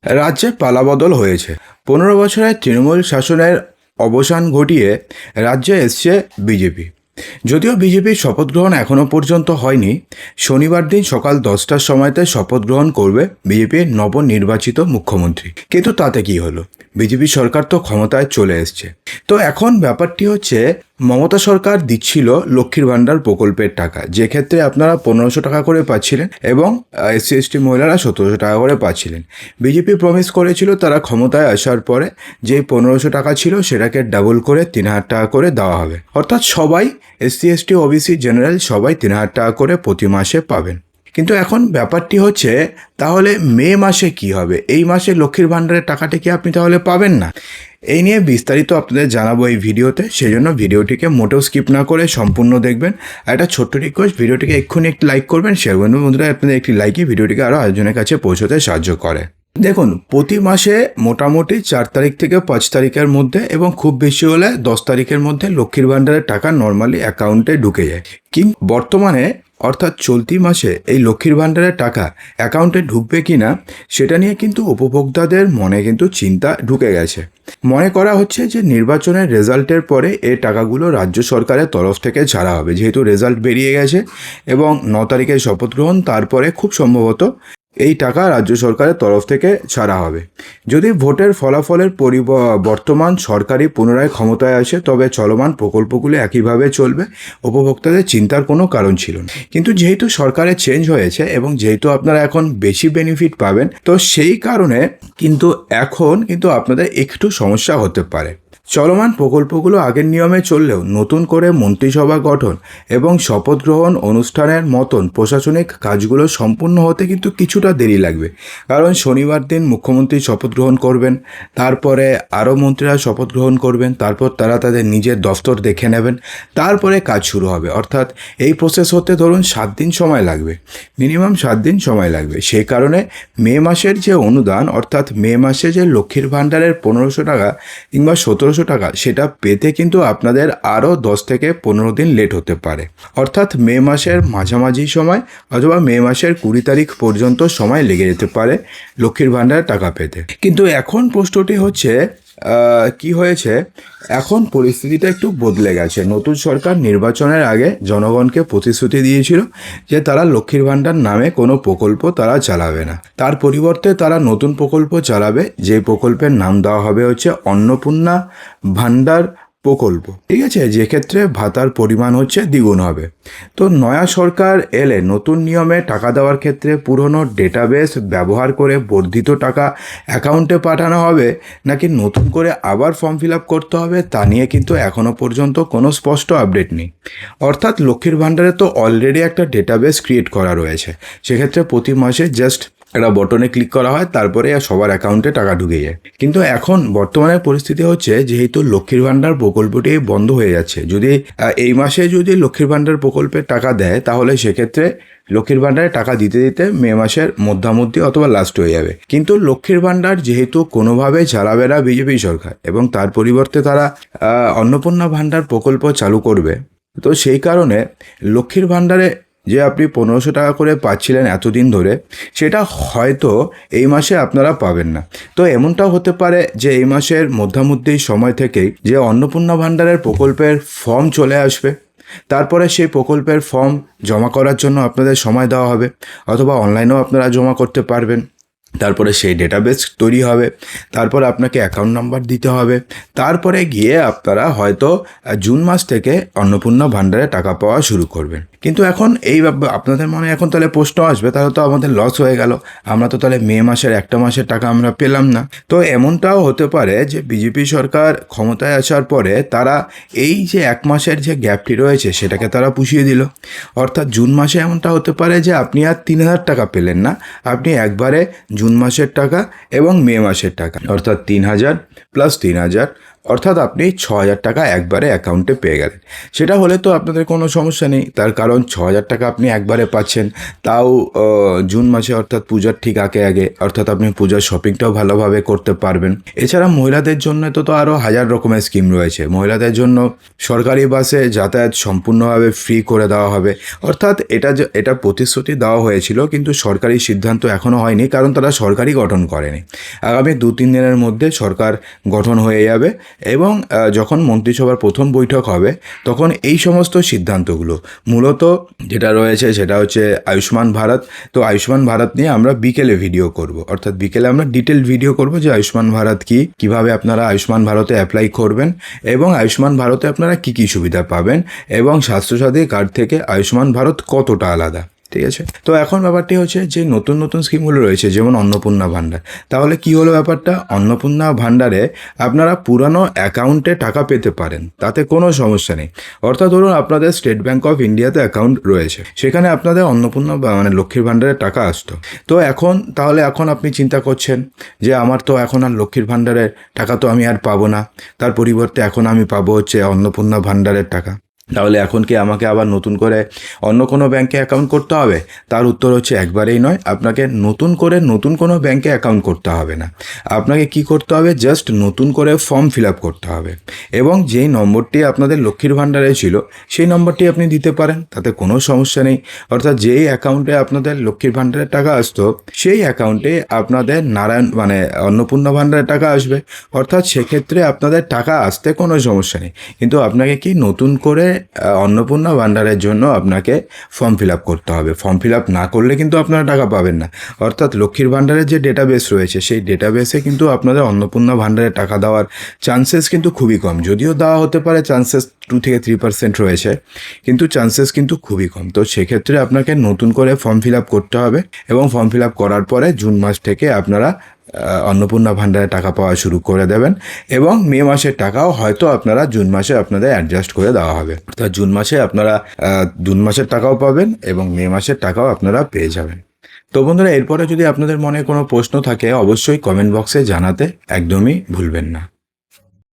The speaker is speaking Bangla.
রাজ্যে পালাবদল হয়েছে। 15 বছরের তৃণমূল শাসনের অবসান ঘটিয়ে রাজ্যে এসছে বিজেপি। যদিও বিজেপির শপথ গ্রহণ এখনও পর্যন্ত হয়নি, শনিবার দিন সকাল 10টার সময়তে শপথ গ্রহণ করবে বিজেপির নবনির্বাচিত মুখ্যমন্ত্রী। কিন্তু তাতে কি হলো, বিজেপি সরকার তো ক্ষমতায় চলে এসছে। তো এখন ব্যাপারটি হচ্ছে, মমতা সরকার দিচ্ছিল লক্ষ্মীর ভাণ্ডার প্রকল্পের টাকা, যে ক্ষেত্রে আপনারা 1500 টাকা করে পাচ্ছিলেন এবং SC ST মহিলারা 1700 টাকা করে পাচ্ছিলেন। বিজেপি প্রমিস করেছিল তারা ক্ষমতায় আসার পরে যে 1500 টাকা ছিল সেটাকে ডাবল করে 3000 টাকা করে দেওয়া হবে, অর্থাৎ সবাই SC ST OBC জেনারেল সবাই 3000 টাকা করে প্রতি মাসে পাবেন। কিন্তু এখন ব্যাপারটি হচ্ছে, তাহলে মে মাসে কি হবে? এই মাসে লক্ষ্মীর ভাণ্ডারের টাকাটা কি আপনি তাহলে পাবেন না? এই নিয়ে বিস্তারিত আপনাদের জানাবো এই ভিডিওতে, সেই জন্য ভিডিওটিকে মোটেও স্কিপ না করে সম্পূর্ণ দেখবেন। আর একটা ছোট্ট রিকোয়েস্ট, ভিডিওটিকে এক্ষুনি একটি লাইক করবেন, শেয়ার করবেন। বন্ধুরা, আপনাদের একটি লাইকই ভিডিওটিকে আরও আরেকজনের কাছে পৌঁছতে সাহায্য করে। দেখুন, প্রতি মাসে মোটামুটি 4 তারিখ থেকে 5 তারিখের মধ্যে এবং খুব বেশি হলে 10 তারিখের মধ্যে লক্ষ্মীর ভাণ্ডারের টাকা নর্মালি অ্যাকাউন্টে ঢুকে যায়। কিন্তু বর্তমানে অর্থাৎ চলতি মাসে এই লক্ষ্মীর ভাণ্ডারের টাকা অ্যাকাউন্টে ঢুকবে কি না সেটা নিয়ে কিন্তু উপভোক্তাদের মনে কিন্তু চিন্তা ঢুকে গেছে। মনে করা হচ্ছে যে নির্বাচনের রেজাল্টের পরে এই টাকাগুলো রাজ্য সরকারের তরফ থেকে ছাড়া হবে, যেহেতু রেজাল্ট বেরিয়ে গেছে এবং 9 তারিখে শপথ গ্রহণ, তারপরে খুব সম্ভবত এই টাকা রাজ্য সরকারের তরফ থেকে ছাড়া হবে। যদি ভোটের ফলাফলের বর্তমান সরকারি পুনরায় ক্ষমতায় আসে, তবে চলমান প্রকল্পগুলো একইভাবে চলবে, উপভোক্তাদের চিন্তার কোনো কারণ ছিল না। কিন্তু যেহেতু সরকারের চেঞ্জ হয়েছে এবং যেহেতু আপনারা এখন বেশি বেনিফিট পাবেন, তো সেই কারণে কিন্তু এখন কিন্তু আপনাদের একটু সমস্যা হতে পারে। চলমান প্রকল্পগুলো আগের নিয়মে চললেও নতুন করে মন্ত্রিসভা গঠন এবং শপথ গ্রহণ অনুষ্ঠানের মতন প্রশাসনিক কাজগুলো সম্পূর্ণ হতে কিন্তু কিছুটা দেরি লাগবে। কারণ শনিবার দিন মুখ্যমন্ত্রী শপথ গ্রহণ করবেন, তারপরে আরও মন্ত্রীরা শপথ গ্রহণ করবেন, তারপর তারা তাদের নিজের দফতর দেখে নেবেন, তারপরে কাজ শুরু হবে। অর্থাৎ এই প্রসেস হতে ধরুন 7 দিন সময় লাগবে, মিনিমাম 7 দিন সময় লাগবে। সেই কারণে মে মাসের যে অনুদান, অর্থাৎ মে মাসে যে লক্ষ্মীর ভাণ্ডারের 1500 টাকা কিংবা 1700 টাকা, সেটা পেতে কিন্তু আপনাদের আরও 10 থেকে 15 দিন লেট হতে পারে। অর্থাৎ মে মাসের মাঝামাঝি সময় অথবা মে মাসের 20 তারিখ পর্যন্ত সময় লেগে যেতে পারে লক্ষ্মীর ভাণ্ডারের টাকা পেতে। কিন্তু এখন প্রশ্নটি হচ্ছে, কি হয়েছে, এখন পরিস্থিতিটা একটু বদলে গেছে। নতুন সরকার নির্বাচনের আগে জনগণকে প্রতিশ্রুতি দিয়েছিল যে তারা লক্ষ্মীর ভাণ্ডার নামে কোনো প্রকল্প তারা চালাবে না, তার পরিবর্তে তারা নতুন প্রকল্প চালাবে, যে প্রকল্পের নাম দেওয়া হবে হচ্ছে অন্নপূর্ণা ভাণ্ডার প্রকল্প। ঠিক আছে, যে ক্ষেত্রে ভাতার পরিমাণ হচ্ছে দ্বিগুণ হবে। তো নয়া সরকার এলে নতুন নিয়মে টাকা দেওয়ার ক্ষেত্রে পুরনো ডেটাবেস ব্যবহার করে বর্ধিত টাকা অ্যাকাউন্টে পাঠানো হবে, নাকি নতুন করে আবার ফর্ম ফিল আপ করতে হবে, তা নিয়ে কিন্তু এখনও পর্যন্ত কোনো স্পষ্ট আপডেট নেই। অর্থাৎ লক্ষ্মীর ভাণ্ডারে তো অলরেডি একটা ডেটাবেস ক্রিয়েট করা রয়েছে, সেক্ষেত্রে প্রতি মাসে জাস্ট একটা বটনে ক্লিক করা হয়, তারপরে সবার অ্যাকাউন্টে টাকা ঢুকে যায়। কিন্তু এখন বর্তমানে পরিস্থিতি হচ্ছে, যেহেতু লক্ষ্মীর ভাণ্ডার প্রকল্পটি বন্ধ হয়ে যাচ্ছে, যদি এই মাসে যদি লক্ষ্মীর ভাণ্ডার প্রকল্পের টাকা দেয়, তাহলে সেক্ষেত্রে লক্ষ্মীর ভাণ্ডারে টাকা দিতে দিতে মে মাসের মধ্যামধ্যি অথবা লাস্ট হয়ে যাবে। কিন্তু লক্ষ্মীর ভাণ্ডার যেহেতু কোনোভাবে চালাবে না বিজেপি সরকার এবং তার পরিবর্তে তারা অন্নপূর্ণা ভাণ্ডার প্রকল্প চালু করবে, তো সেই কারণে লক্ষ্মীর ভাণ্ডারে যে আপনি 1500 টাকা করে পাচ্ছিলেন এতদিন ধরে, সেটা হয়তো এই মাসে আপনারা পাবেন না। তো এমনটাও হতে পারে যে এই মাসের মধ্যামধ্যি সময় থেকেই যে অন্নপূর্ণা ভাণ্ডারের প্রকল্পের ফর্ম চলে আসবে, তারপরে সেই প্রকল্পের ফর্ম জমা করার জন্য আপনাদের সময় দেওয়া হবে, অথবা অনলাইনেও আপনারা জমা করতে পারবেন। তারপরে সেই ডেটাবেস তৈরি হবে, তারপর আপনাকে অ্যাকাউন্ট নাম্বার দিতে হবে, তারপরে গিয়ে আপনারা হয়তো জুন মাস থেকে অন্নপূর্ণা ভাণ্ডারে টাকা পাওয়া শুরু করবেন। কিন্তু এখন এই আপনাদের মনে এখন তাহলে প্রশ্ন আসবে, তাহলে তো আমাদের লস হয়ে গেল, আমরা তো তাহলে মে মাসের একটা মাসের টাকা আমরা পেলাম না। তো এমনটাও হতে পারে যে বিজেপি সরকার ক্ষমতায় আসার পরে তারা এই যে 1 মাসের যে গ্যাপটি রয়েছে সেটাকে তারা পুষিয়ে দিল। অর্থাৎ জুন মাসে এমনটা হতে পারে যে আপনি আর 3000 টাকা পেলেন না, আপনি একবারে জুন মাসের টাকা এবং মে মাসের টাকা, অর্থাৎ 3000 + 3000 অর্থাৎ আপনি 6,000 টাকা একবারে অ্যাকাউন্টে পেয়ে গেলেন। সেটা হলে তো আপনাদের কোনো সমস্যা নেই, তার কারণ 6,000 টাকা আপনি একবারে পাচ্ছেন, তাও জুন মাসে, অর্থাৎ পূজার ঠিক আগে আগে, অর্থাৎ আপনি পূজার শপিংটাও ভালোভাবে করতে পারবেন। এছাড়া মহিলাদের জন্য তো আরও হাজার রকমের স্কিম রয়েছে। মহিলাদের জন্য সরকারি বাসে যাতায়াত সম্পূর্ণভাবে ফ্রি করে দেওয়া হবে, অর্থাৎ এটা প্রতিশ্রুতি দেওয়া হয়েছিল, কিন্তু সরকারি সিদ্ধান্ত এখনও হয়নি, কারণ তারা সরকারই গঠন করেনি। আগামী 2-3 দিনের মধ্যে সরকার গঠন হয়ে যাবে এবং যখন মন্ত্রিসভার প্রথম বৈঠক হবে তখন এই সমস্ত সিদ্ধান্তগুলো মূলত যেটা রয়েছে সেটা হচ্ছে আয়ুষ্মান ভারত। তো আয়ুষ্মান ভারত নিয়ে আমরা বিকেলে ভিডিও করব, অর্থাৎ বিকেলে আমরা ডিটেল ভিডিও করব যে আয়ুষ্মান ভারত কি, কিভাবে আপনারা আয়ুষ্মান ভারতে অ্যাপ্লাই করবেন এবং আয়ুষ্মান ভারতে আপনারা কি কি সুবিধা পাবেন এবং স্বাস্থ্যসাথী কার্ড থেকে আয়ুষ্মান ভারত কতটা আলাদা। ঠিক আছে, তো এখন ব্যাপারটি হচ্ছে যে নতুন নতুন স্কিমগুলো রয়েছে, যেমন অন্নপূর্ণা ভাণ্ডার। তাহলে কি হলো ব্যাপারটা, অন্নপূর্ণা ভাণ্ডারে আপনারা পুরানো অ্যাকাউন্টে টাকা পেতে পারেন, তাতে কোনো সমস্যা নেই। অর্থাৎ ধরুন আপনাদের স্টেট ব্যাঙ্ক অফ ইন্ডিয়াতে অ্যাকাউন্ট রয়েছে, সেখানে আপনাদের অন্নপূর্ণা মানে লক্ষ্মীর ভাণ্ডারে টাকা আসতো। তো এখন আপনি চিন্তা করছেন যে আমার তো এখন আর লক্ষ্মীর ভাণ্ডারের টাকা তো আমি আর পাবো না, তার পরিবর্তে এখন আমি পাবো হচ্ছে অন্নপূর্ণা ভাণ্ডারের টাকা। তাহলে এখন কি আমাকে আবার নতুন করে অন্য কোনো ব্যাংকে অ্যাকাউন্ট করতে হবে? তার উত্তর হচ্ছে একবারেই নয়, আপনাকে নতুন কোনো ব্যাংকে অ্যাকাউন্ট করতে হবে না। আপনাকে কি করতে হবে, জাস্ট নতুন করে ফর্ম ফিল আপ করতে হবে এবং যেই নম্বরটি আপনাদের লক্ষ্মীর ভাণ্ডারে ছিল সেই নম্বরটি আপনি দিতে পারেন, তাতে কোনো সমস্যা নেই। অর্থাৎ যেই অ্যাকাউন্টে আপনাদের লক্ষ্মীর ভাণ্ডারের টাকা আসতো সেই অ্যাকাউন্টে আপনাদের অন্নপূর্ণা ভাণ্ডারের টাকা আসবে, অর্থাৎ সেক্ষেত্রে আপনাদের টাকা আসতে কোনো সমস্যা নেই। কিন্তু আপনাকে কি নতুন করে অন্নপূর্ণা ভাণ্ডারের জন্য আপনাকে ফর্ম ফিল আপ করতে হবে। ফর্ম ফিল আপ না করলে কিন্তু আপনারা টাকা পাবেন না। অর্থাৎ লক্ষ্মীর ভাণ্ডারের যে ডেটাবেস রয়েছে সেই ডেটাবেসে কিন্তু আপনাদের অন্নপূর্ণা ভাণ্ডারে টাকা দেওয়ার চান্সেস কিন্তু খুবই কম, যদিও দেওয়া হতে পারে, চান্সেস 2-3% রয়েছে, কিন্তু চান্সেস কিন্তু খুবই কম। তো সেক্ষেত্রে আপনাকে নতুন করে ফর্ম ফিল আপ করতে হবে এবং ফর্ম ফিল আপ করার পরে জুন মাস থেকে আপনারা অন্নপূর্ণা ভাণ্ডারে টাকা পাওয়া শুরু করে দেবেন এবং মে মাসের টাকাও হয়তো আপনারা জুন মাসে আপনাদের অ্যাডজাস্ট করে দেওয়া হবে। অর্থাৎ জুন মাসে আপনারা জুন মাসের টাকাও পাবেন এবং মে মাসের টাকাও আপনারা পেয়ে যাবেন। তো বন্ধুরা, এরপরে যদি আপনাদের মনে কোনো প্রশ্ন থাকে অবশ্যই কমেন্ট বক্সে জানাতে একদমই ভুলবেন না।